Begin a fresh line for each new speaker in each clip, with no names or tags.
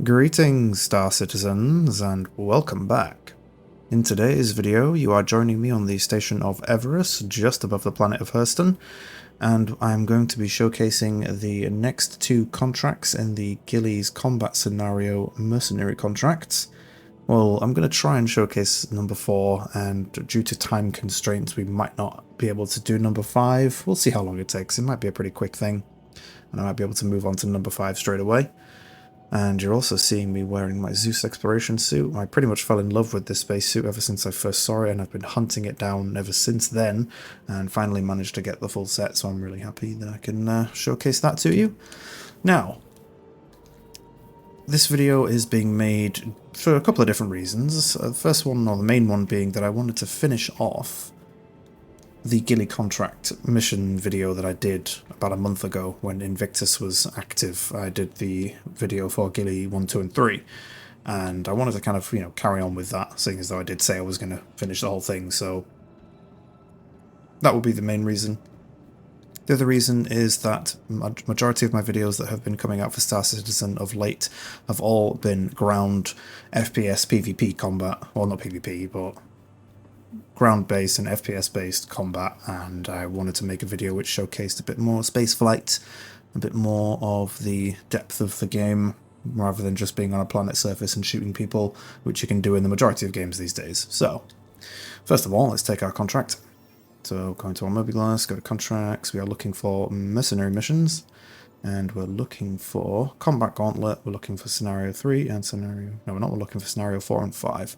Greetings, Star Citizens, and welcome back. In today's video, you are joining me on the station of Everest, just above the planet of Hurston, and I'm going to be showcasing the next two contracts in the Gillys combat scenario mercenary contracts. Well, I'm going to try and showcase number 4, and due to time constraints, we might not be able to do number 5. We'll see how long it takes. It might be a pretty quick thing, and I might be able to move on to number 5 straight away. And you're also seeing me wearing my Zeus exploration suit. I pretty much fell in love with this spacesuit ever since I first saw it, and I've been hunting it down ever since then, and finally managed to get the full set, so I'm really happy that I can showcase that to you. Now, this video is being made for a couple of different reasons. The first one, or the main one, being that I wanted to finish off the Gilly contract mission video that I did about a month ago when Invictus was active. I did the video for Gilly 1, 2, and 3, and I wanted to kind of, carry on with that, seeing as though I did say I was going to finish the whole thing, so that would be the main reason. The other reason is that majority of my videos that have been coming out for Star Citizen of late have all been ground FPS PvP combat, well, not PvP, but ground-based and FPS-based combat, and I wanted to make a video which showcased a bit more spaceflight, a bit more of the depth of the game, rather than just being on a planet surface and shooting people, which you can do in the majority of games these days. So, first of all, let's take our contract. So, going to our Mobigless, go to contracts, we are looking for mercenary missions, and we're looking for combat gauntlet, we're looking for scenario 3 and scenario... no, we're not, we're looking for scenario 4 and 5.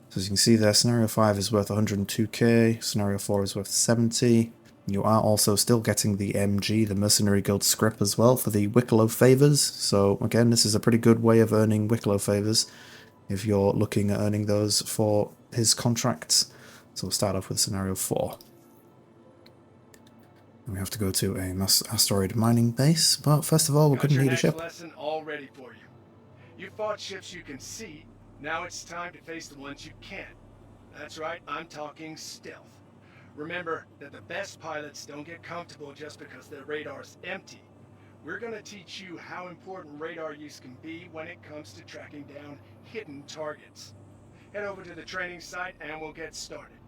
So as you can see there, Scenario 5 is worth 102k, Scenario 4 is worth 70. You are also still getting the MG, the Mercenary Guild script as well, for the Wicklow favors. So again, this is a pretty good way of earning Wicklow favors if you're looking at earning those for his contracts. So we'll start off with Scenario 4. And we have to go to a mass asteroid mining base, but first of all, we're going to need a ship.
Lesson all ready for you. You fought ships you can see. Now it's time to face the ones you can't. That's right, I'm talking stealth. Remember that the best pilots don't get comfortable just because their radar's empty. We're going to teach you how important radar use can be when it comes to tracking down hidden targets. Head over to the training site and we'll get started.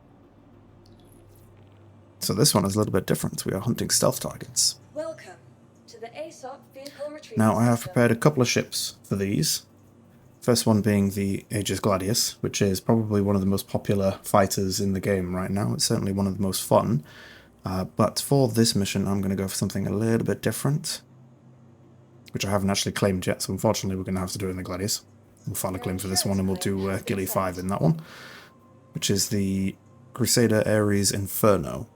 So this one is a little bit different. We are hunting stealth targets.
Welcome to the ASOC vehicle retrieval
Now I have
system.
prepared a couple of ships for these. First one being the Aegis Gladius, which is probably one of the most popular fighters in the game right now. It's certainly one of the most fun. But for this mission, I'm going to go for something a little bit different, which I haven't actually claimed yet, so unfortunately we're going to have to do it in the Gladius. We'll file a claim for this one, and we'll do Gilly 5 in that one, which is the Crusader Ares Inferno.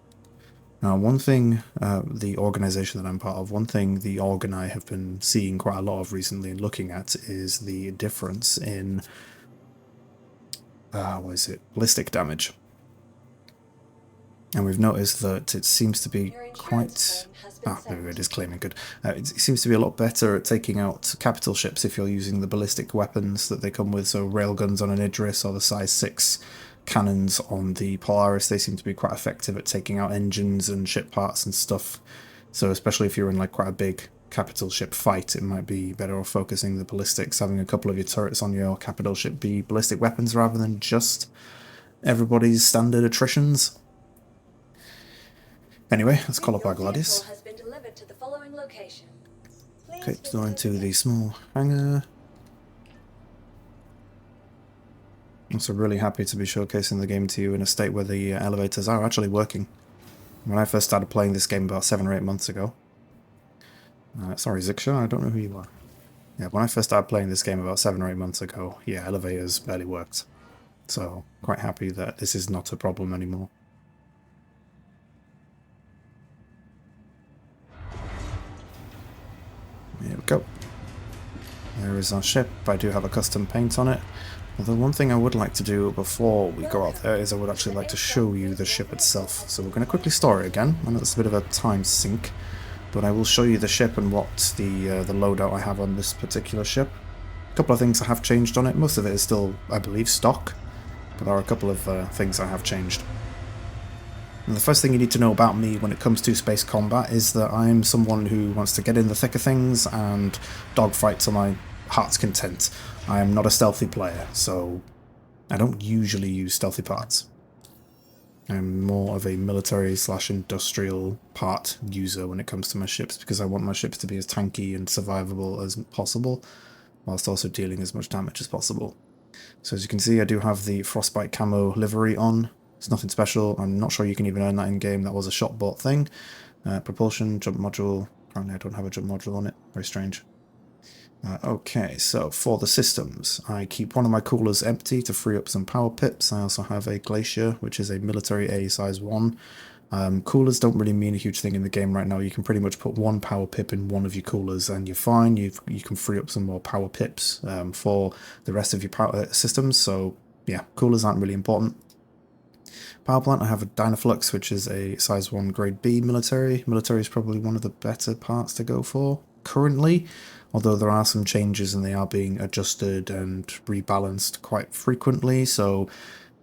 Now, one thing, the organisation that I'm part of, one thing the org and I have been seeing quite a lot of recently and looking at is the difference in, ballistic damage. And we've noticed that it seems to be quite... there it is, claiming good. It seems to be a lot better at taking out capital ships if you're using the ballistic weapons that they come with, so railguns on an Idris or the size 6 cannons on the Polaris. They seem to be quite effective at taking out engines and ship parts and stuff. So especially if you're in like quite a big capital ship fight, it might be better off focusing the ballistics, having a couple of your turrets on your capital ship be ballistic weapons rather than just everybody's standard attritions. Anyway, let's call up our Gladius. Okay, let's go into the small hangar. I'm so really happy to be showcasing the game to you in a state where the elevators are actually working. When I first started playing this game about 7 or 8 months ago... sorry, Ziksha, I don't know who you are. Yeah, when I first started playing this game about 7 or 8 months ago, yeah, elevators barely worked. So, quite happy that this is not a problem anymore. Here we go. There is our ship. I do have a custom paint on it. Although one thing I would like to do before we go out there is I would actually like to show you the ship itself. So we're going to quickly store it again. I know it's a bit of a time sink, but I will show you the ship and what the loadout I have on this particular ship. A couple of things I have changed on it. Most of it is still, I believe, stock, but there are a couple of things I have changed. And the first thing you need to know about me when it comes to space combat is that I'm someone who wants to get in the thick of things, and dogfights are my heart's content. I am not a stealthy player, so I don't usually use stealthy parts. I'm more of a military/industrial part user when it comes to my ships, because I want my ships to be as tanky and survivable as possible, whilst also dealing as much damage as possible. So as you can see, I do have the Frostbite camo livery on. It's nothing special. I'm not sure you can even earn that in-game. That was a shop-bought thing. Propulsion, jump module. Apparently I don't have a jump module on it. Very strange. Okay, so for the systems, I keep one of my coolers empty to free up some power pips. I also have a Glacier, which is a military A size 1. Coolers don't really mean a huge thing in the game right now. You can pretty much put one power pip in one of your coolers and you're fine. You can free up some more power pips for the rest of your power systems. So yeah, coolers aren't really important. Power plant, I have a Dynaflux, which is a size 1 grade B military. Military is probably one of the better parts to go for currently, although there are some changes and they are being adjusted and rebalanced quite frequently, so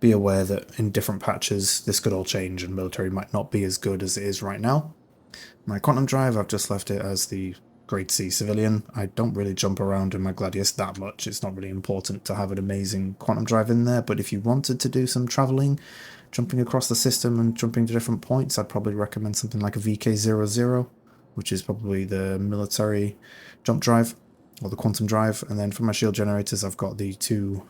be aware that in different patches this could all change and military might not be as good as it is right now. My quantum drive, I've just left it as the grade C civilian. I don't really jump around in my Gladius that much. It's not really important to have an amazing quantum drive in there, but if you wanted to do some travelling, jumping across the system and jumping to different points, I'd probably recommend something like a VK00, which is probably the military jump drive, or the quantum drive. And then for my shield generators, I've got the 2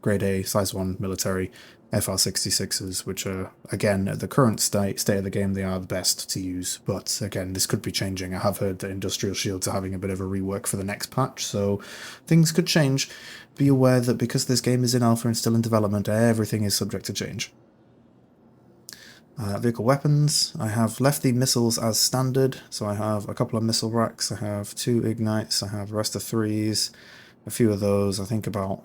grade A size 1 military FR66s, which are, again, at the current state of the game, they are the best to use. But again, this could be changing. I have heard that industrial shields are having a bit of a rework for the next patch, so things could change. Be aware that because this game is in alpha and still in development, everything is subject to change. Vehicle weapons, I have left the missiles as standard, so I have a couple of missile racks, I have 2 ignites, I have Arresta 3s, a few of those, I think about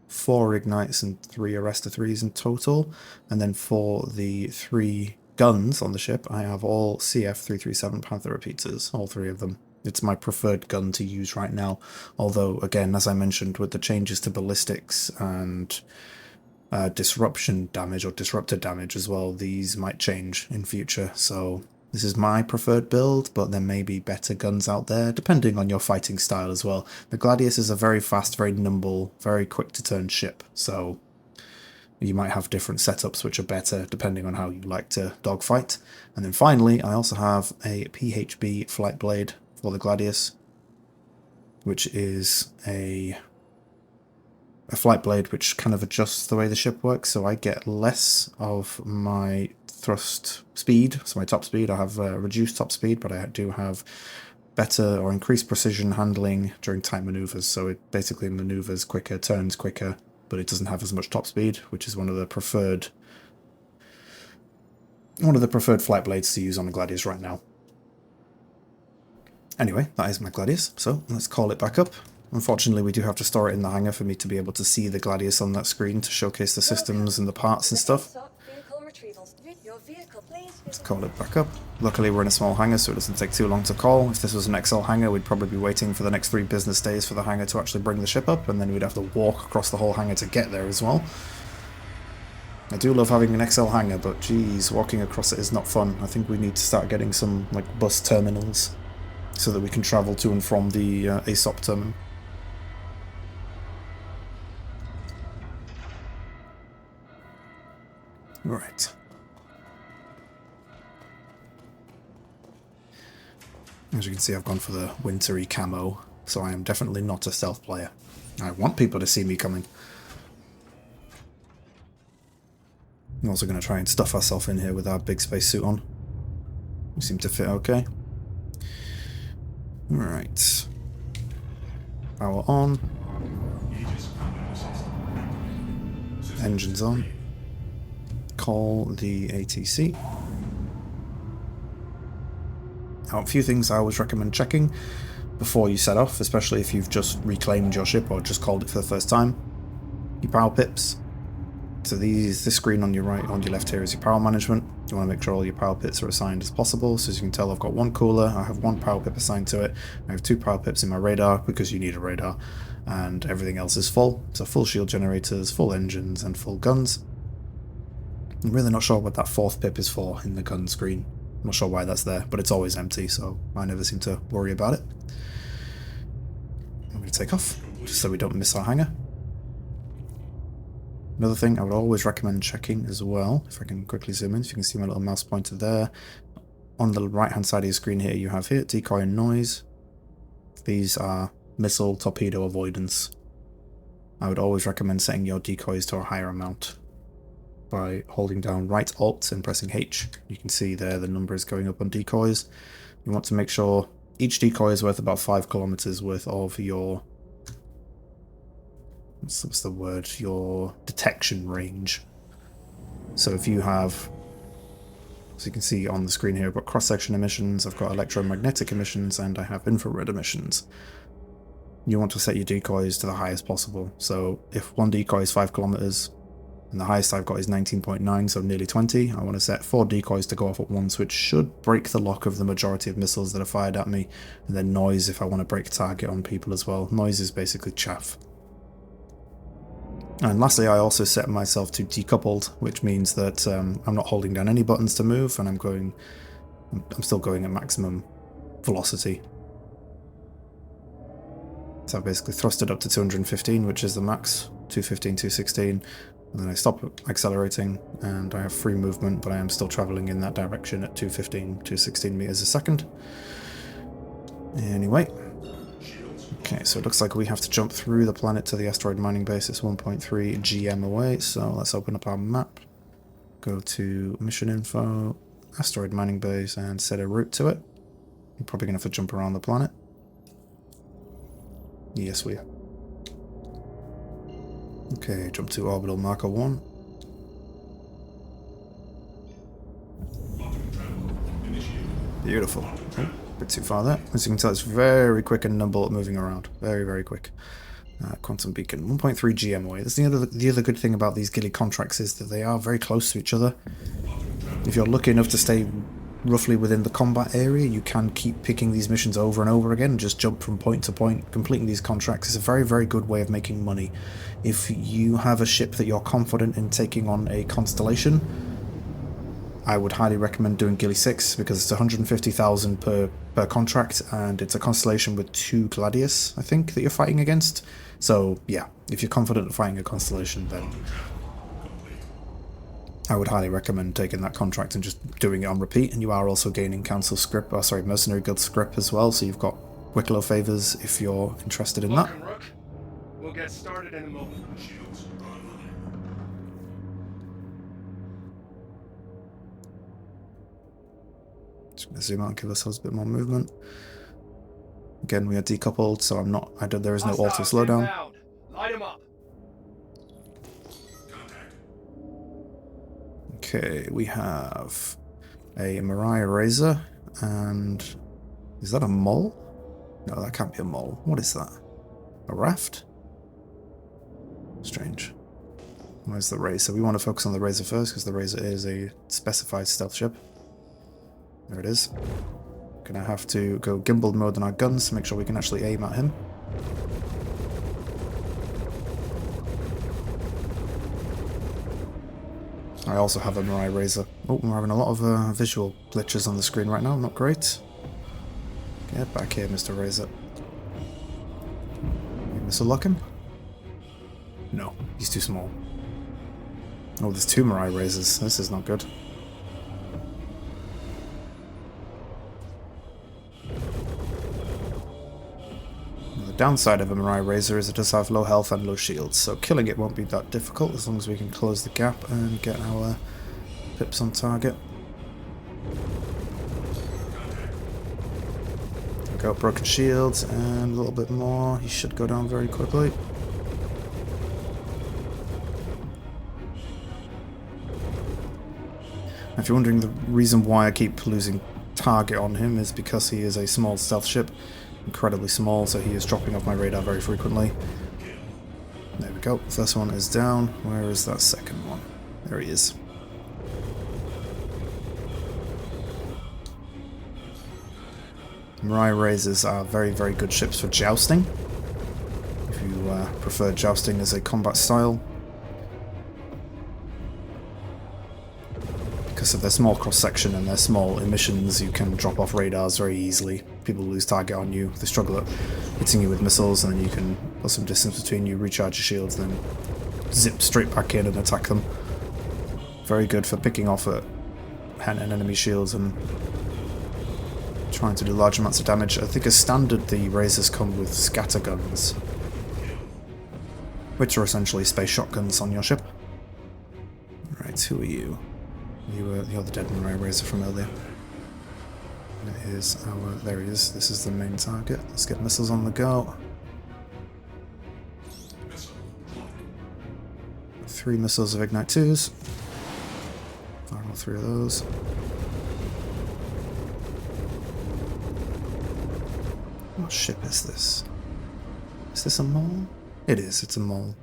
4 ignites and 3 Arresta 3s in total, and then for the 3 guns on the ship, I have all CF337 Panther repeaters, all 3 of them. It's my preferred gun to use right now, although, again, as I mentioned, with the changes to ballistics and disruption damage, or disruptor damage as well, these might change in future, so this is my preferred build, but there may be better guns out there, depending on your fighting style as well. The Gladius is a very fast, very nimble, very quick to turn ship, so you might have different setups which are better depending on how you like to dogfight. And then finally, I also have a PHB flight blade for the Gladius, which is a flight blade which kind of adjusts the way the ship works, so I get less of my thrust speed, so my top speed. I have reduced top speed, but I do have better or increased precision handling during tight maneuvers, so it basically maneuvers quicker, turns quicker, but it doesn't have as much top speed, which is one of the preferred flight blades to use on the Gladius right now. Anyway, that is my Gladius, so let's call it back up. Unfortunately, we do have to store it in the hangar for me to be able to see the Gladius on that screen to showcase the systems and the parts and stuff. Let's call it back up. Luckily, we're in a small hangar, so it doesn't take too long to call. If this was an XL hangar, we'd probably be waiting for the next 3 business days for the hangar to actually bring the ship up, and then we'd have to walk across the whole hangar to get there as well. I do love having an XL hangar, but geez, walking across it is not fun. I think we need to start getting some like bus terminals so that we can travel to and from the ASOP terminal. Right. As you can see, I've gone for the wintry camo, so I am definitely not a stealth player. I want people to see me coming. I'm also going to try and stuff ourselves in here with our big spacesuit on. We seem to fit okay. Right. Power on. Engines on. Call the ATC. Now, a few things I always recommend checking before you set off, especially if you've just reclaimed your ship or just called it for the first time. Your power pips. So this screen on your right, on your left here is your power management. You want to make sure all your power pips are assigned as possible. So as you can tell, I've got 1 cooler, I have 1 power pip assigned to it, I have 2 power pips in my radar because you need a radar, and everything else is full. So full shield generators, full engines, and full guns. I'm really not sure what that 4th pip is for in the gun screen. I'm not sure why that's there, but it's always empty, so I never seem to worry about it. going to take off, just so we don't miss our hangar. Another thing I would always recommend checking as well, if I can quickly zoom in, if you can see my little mouse pointer there. On the right hand side of your screen here, you have here decoy and noise. These are missile torpedo avoidance. I would always recommend setting your decoys to a higher amount by holding down right Alt and pressing H. You can see there the number is going up on decoys. You want to make sure each decoy is worth about 5 kilometers worth of your, what's the word, your detection range. So if you have, so you can see on the screen here, I've got cross-section emissions, I've got electromagnetic emissions, and I have infrared emissions. You want to set your decoys to the highest possible. So if one decoy is 5 kilometers, and the highest I've got is 19.9, so nearly 20, I want to set 4 decoys to go off at once, which should break the lock of the majority of missiles that are fired at me, and then noise if I want to break target on people as well. Noise is basically chaff. And lastly, I also set myself to decoupled, which means that I'm not holding down any buttons to move, and I'm still going at maximum velocity. So I've basically thrusted up to 215, which is the max, 215, 216, and then I stop accelerating, and I have free movement, but I am still traveling in that direction at 215, 216 meters a second. Anyway. Okay, so it looks like we have to jump through the planet to the asteroid mining base. It's 1.3 GM away, so let's open up our map. Go to mission info, asteroid mining base, and set a route to it. We're probably going to have to jump around the planet. Yes, we are. Okay, jump to orbital marker 1. Beautiful. Oh, a bit too far there. As you can tell, it's very quick and nimble at moving around. Very, very quick. Quantum beacon, 1.3 GM away. That's the other good thing about these Gilly contracts is that they are very close to each other. If you're lucky enough to stay roughly within the combat area, you can keep picking these missions over and over again and just jump from point to point. Completing these contracts is a very, very good way of making money. If you have a ship that you're confident in taking on a constellation, I would highly recommend doing Gilly 6 because it's 150,000 per contract, and it's a constellation with 2 Gladius, I think, that you're fighting against. So yeah, if you're confident in fighting a constellation, then I would highly recommend taking that contract and just doing it on repeat. And you are also gaining Council script, Mercenary Guild script as well, so you've got Wicklow favors if you're interested in that.
Rook. We'll get started in a moment.
Just going to zoom out and give ourselves a bit more movement. Again, we are decoupled, so there is no auto slowdown.
Light 'em up.
Okay, we have a Mariah Razor, and is that a mole? No, that can't be a mole. What is that? A raft? Strange. Where's the Razor? We want to focus on the Razor first, because the Razor is a specified stealth ship. There it is. Gonna have to go gimbal mode on our guns to make sure we can actually aim at him. I also have a Mariah Razor. Oh, we're having a lot of visual glitches on the screen right now. Not great. Get back here, Mr. Razor. You missile lock him? No, he's too small. Oh, there's 2 Mariah Razors. This is not good. The downside of a Mariah Razor is it does have low health and low shields, so killing it won't be that difficult as long as we can close the gap and get our pips on target. Got broken shields and a little bit more. He should go down very quickly. If you're wondering, the reason why I keep losing target on him is because he is a small stealth ship. Incredibly small, so he is dropping off my radar very frequently. There we go. First one is down. Where is that second one? There he is. Mariah Razors are very, very good ships for jousting. If you prefer jousting as a combat style. Because of their small cross-section and their small emissions, you can drop off radars very easily. People lose target on you. They struggle at hitting you with missiles, and then you can put some distance between you, recharge your shields, then zip straight back in and attack them. Very good for picking off at enemy shields and trying to do large amounts of damage. I think as standard the Razors come with scatter guns, which are essentially space shotguns on your ship. Right, who are you? You're the dead Mirai Razor from earlier. Here's our... there he is. This is the main target. Let's get missiles on the go. 3 missiles of Ignite 2s. Fire all 3 of those. What ship is this? Is this a mole? It is, it's a mole.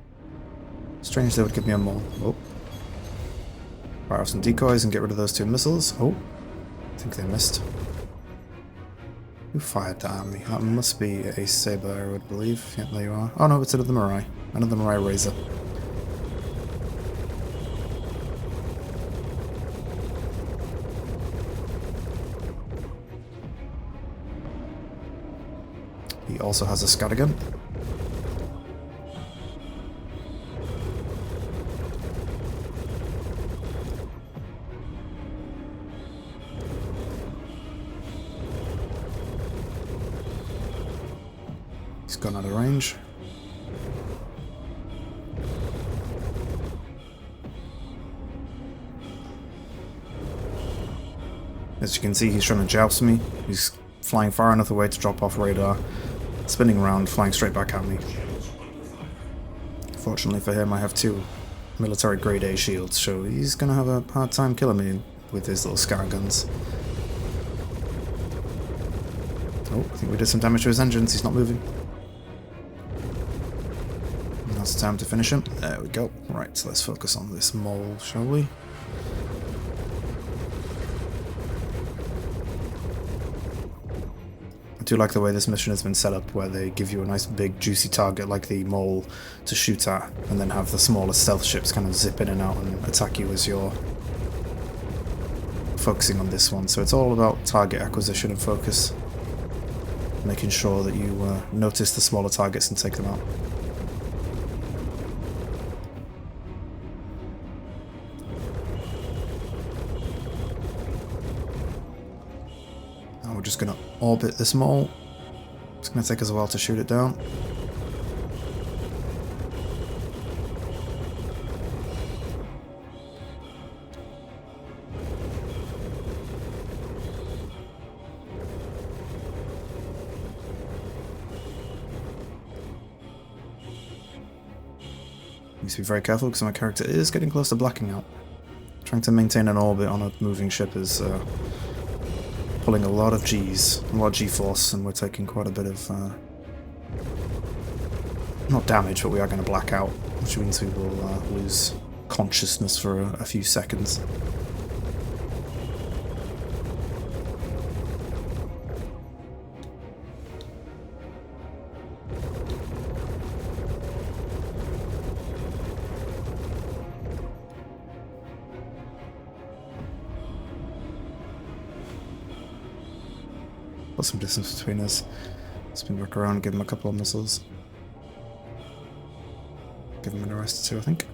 Strange they would give me a mole. Oh. Fire off some decoys and get rid of those 2 missiles. Oh. I think they missed. Who fired that at me? That must be a Saber, I would believe. Yep, there you are. Oh no, it's another Mirai. Another Mirai Razor. He also has a scattergun. He's gone out of range. As you can see, he's trying to joust me. He's flying far enough away to drop off radar, spinning around, flying straight back at me. Fortunately for him, I have 2 military grade A shields, so he's gonna have a hard time killing me with his little scar guns. Oh, I think we did some damage to his engines. He's not moving. Now it's time to finish him. There we go. Right, so let's focus on this mole, shall we? I do like the way this mission has been set up, where they give you a nice big juicy target like the mole to shoot at, and then have the smaller stealth ships kind of zip in and out and attack you as you're focusing on this one. So it's all about target acquisition and focus, making sure that you notice the smaller targets and take them out. We're just going to orbit this mole. It's going to take us a while to shoot it down. Need to be very careful because my character is getting close to blacking out. Trying to maintain an orbit on a moving ship is pulling a lot of G's, a lot of G-force, and we're taking quite a bit of, not damage, but we are going to black out, which means we will lose consciousness for a few seconds. Put some distance between us. Spin back around, give him a couple of missiles. Give him an arrest too, I think.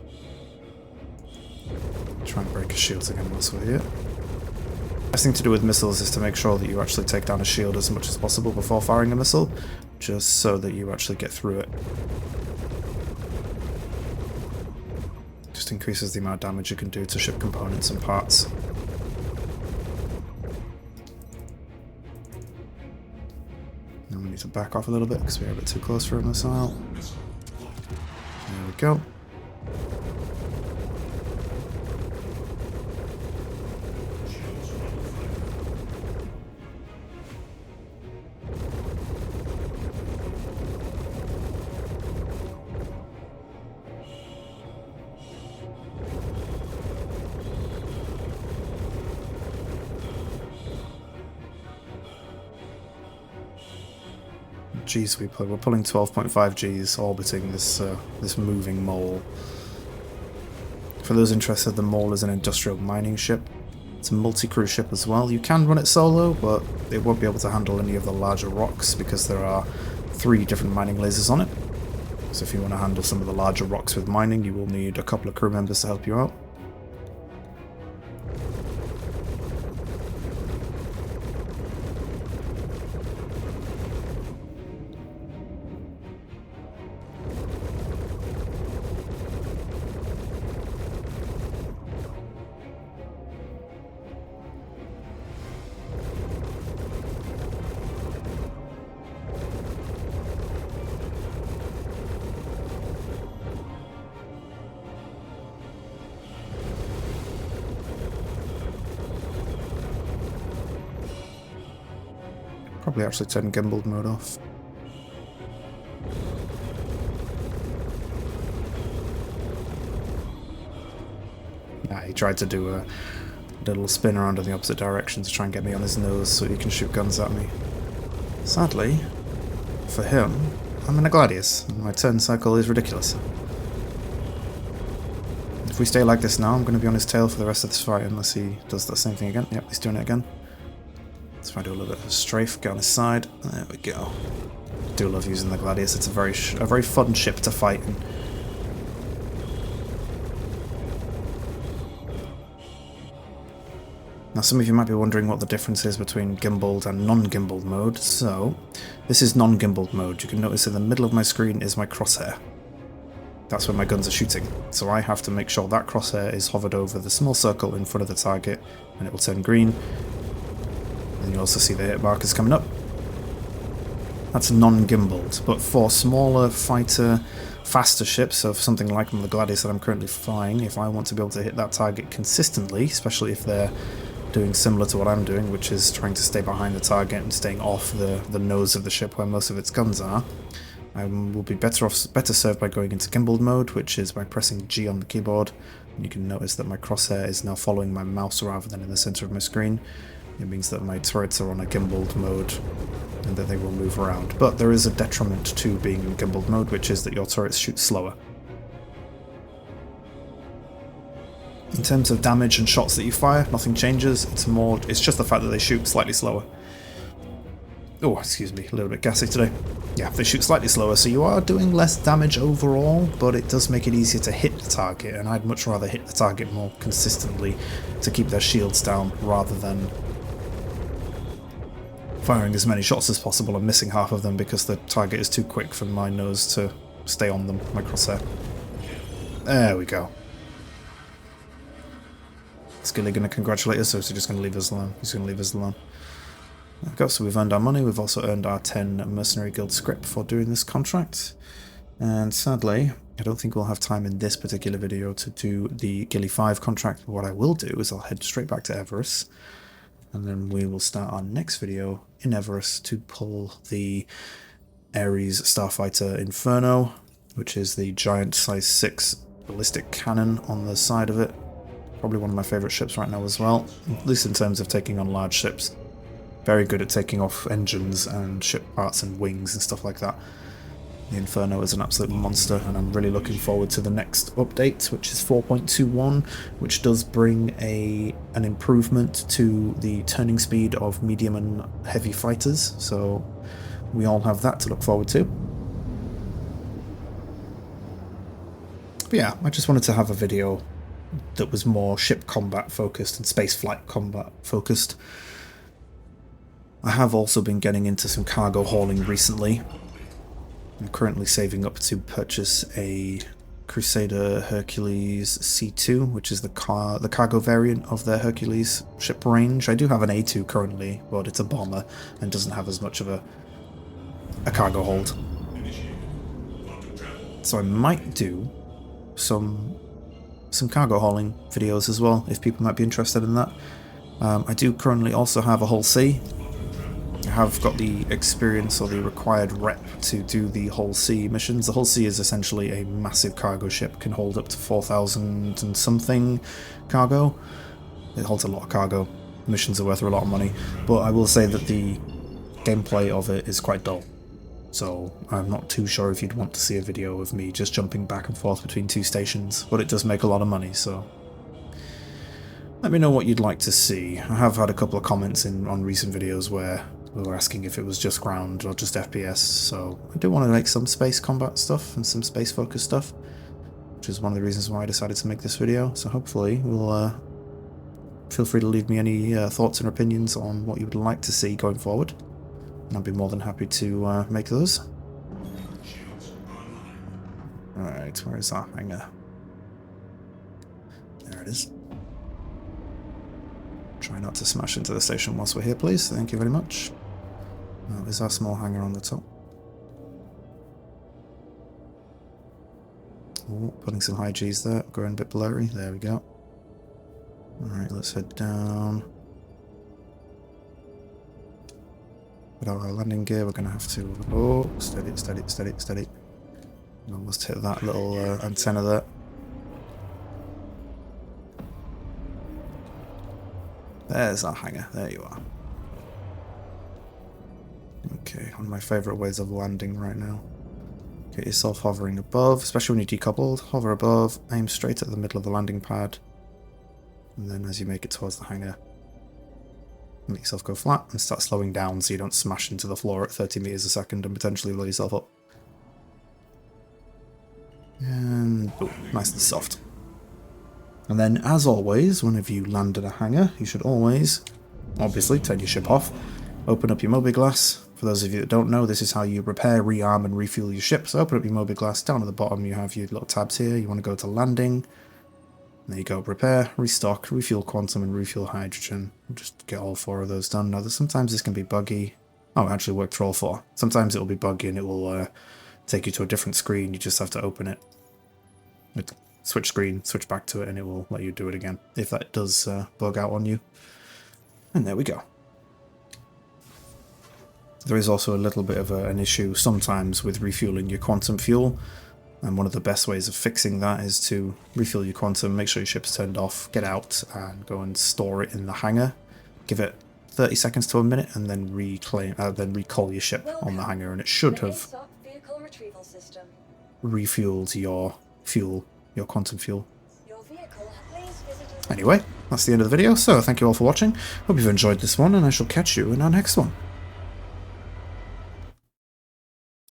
Try and break his shields again whilst we're here. The best thing to do with missiles is to make sure that you actually take down a shield as much as possible before firing a missile, just so that you actually get through it. Just increases the amount of damage you can do to ship components and parts. Now we need to back off a little bit because we're a bit too close for a missile. There we go. G's we're pulling 12.5 G's orbiting this this moving mole. For those interested, the mole is an industrial mining ship. It's a multi-crew ship as well. You can run it solo, but it won't be able to handle any of the larger rocks because there are 3 different mining lasers on it. So if you want to handle some of the larger rocks with mining, you will need a couple of crew members to help you out. Probably actually turn gimbal mode off. He tried to do a little spin around in the opposite direction to try and get me on his nose so he can shoot guns at me. Sadly, for him, I'm in a Gladius, and my turn cycle is ridiculous. If we stay like this now, I'm going to be on his tail for the rest of this fight unless he does that same thing again. Yep, he's doing it again. Let's try to do a little bit of a strafe, get on his side. There we go. I do love using the Gladius. It's a very fun ship to fight in. Now some of you might be wondering what the difference is between gimbaled and non-gimbaled mode. So, this is non-gimbaled mode. You can notice in the middle of my screen is my crosshair. That's where my guns are shooting. So I have to make sure that crosshair is hovered over the small circle in front of the target, and it will turn green. And you also see the hit markers coming up. That's non-gimbaled, but for smaller fighter, faster ships, so for something like the Gladius that I'm currently flying, if I want to be able to hit that target consistently, especially if they're doing similar to what I'm doing, which is trying to stay behind the target and staying off the nose of the ship where most of its guns are, I will be better served by going into gimbaled mode, which is by pressing G on the keyboard. And you can notice that my crosshair is now following my mouse rather than in the center of my screen. It means that my turrets are on a gimbaled mode and that they will move around. But there is a detriment to being in gimbaled mode, which is that your turrets shoot slower. In terms of damage and shots that you fire, nothing changes. It's just the fact that they shoot slightly slower. Oh, excuse me, a little bit gassy today. Yeah, they shoot slightly slower, so you are doing less damage overall, but it does make it easier to hit the target, and I'd much rather hit the target more consistently to keep their shields down rather than firing as many shots as possible and missing half of them because the target is too quick for my nose to stay on them, my crosshair. There we go. Is Gilly going to congratulate us, or is he just going to leave us alone? He's going to leave us alone. There we go, so we've earned our money. We've also earned our 10 Mercenary Guild script for doing this contract. And sadly, I don't think we'll have time in this particular video to do the Gilly 5 contract. What I will do is I'll head straight back to Everus, and then we will start our next video in Everus to pull the Ares Starfighter Inferno, which is the giant size 6 ballistic cannon on the side of it. Probably one of my favourite ships right now as well, at least in terms of taking on large ships. Very good at taking off engines and ship parts and wings and stuff like that. The Inferno is an absolute monster, and I'm really looking forward to the next update, which is 4.21, which does bring an improvement to the turning speed of medium and heavy fighters, so we all have that to look forward to. But yeah, I just wanted to have a video that was more ship combat focused and space flight combat focused. I have also been getting into some cargo hauling recently. I'm currently saving up to purchase a Crusader Hercules C2, which is the cargo variant of their Hercules ship range. I do have an A2 currently, but it's a bomber and doesn't have as much of a cargo hold. So I might do some cargo hauling videos as well, if people might be interested in that. I do currently also have a Hull C. I have got the experience or the required rep to do the Hull C missions. The Hull C is essentially a massive cargo ship, can hold up to 4,000 and something cargo. It holds a lot of cargo. Missions are worth a lot of money, but I will say that the gameplay of it is quite dull. So I'm not too sure if you'd want to see a video of me just jumping back and forth between 2 stations, but it does make a lot of money, so let me know what you'd like to see. I have had a couple of comments on recent videos where we were asking if it was just ground or just FPS, so I do want to make some space combat stuff and some space focused stuff, which is one of the reasons why I decided to make this video. So hopefully we'll feel free to leave me any thoughts and opinions on what you would like to see going forward, and I'll be more than happy to make those. Alright, where is our hangar? There it is. Try not to smash into the station whilst we're here, please. Thank you very much. Oh, there's our small hangar on the top. Oh, putting some high G's there, going a bit blurry. There we go. Alright, let's head down. Without our landing gear, we're going to have to... Oh, steady, steady, steady, steady. Almost hit that little antenna there. There's our hangar. There you are. Okay, one of my favourite ways of landing right now. Get yourself hovering above, especially when you're decoupled. Hover above, aim straight at the middle of the landing pad. And then as you make it towards the hangar, make yourself go flat and start slowing down so you don't smash into the floor at 30 meters a second and potentially blow yourself up. And oh, nice and soft. And then, as always, whenever you land in a hangar, you should always, obviously, turn your ship off, open up your Mobiglass. For those of you that don't know, this is how you repair, rearm, and refuel your ship. So open up your Mobiglass. Down at the bottom, you have your little tabs here. You want to go to landing. There you go, repair, restock, refuel quantum, and refuel hydrogen. Just get all 4 of those done. Now, sometimes this can be buggy. Oh, it actually worked for all 4. Sometimes it will be buggy and it will take you to a different screen. You just have to open it. Switch screen, switch back to it, and it will let you do it again if that does bug out on you. And there we go. There is also a little bit of an issue sometimes with refueling your quantum fuel, and one of the best ways of fixing that is to refuel your quantum, make sure your ship's turned off, get out and go and store it in the hangar. Give it 30 seconds to a minute and then recall your ship on the hangar, and it should have refueled your fuel, your quantum fuel. Anyway, that's the end of the video, so thank you all for watching. Hope you've enjoyed this one, and I shall catch you in our next one.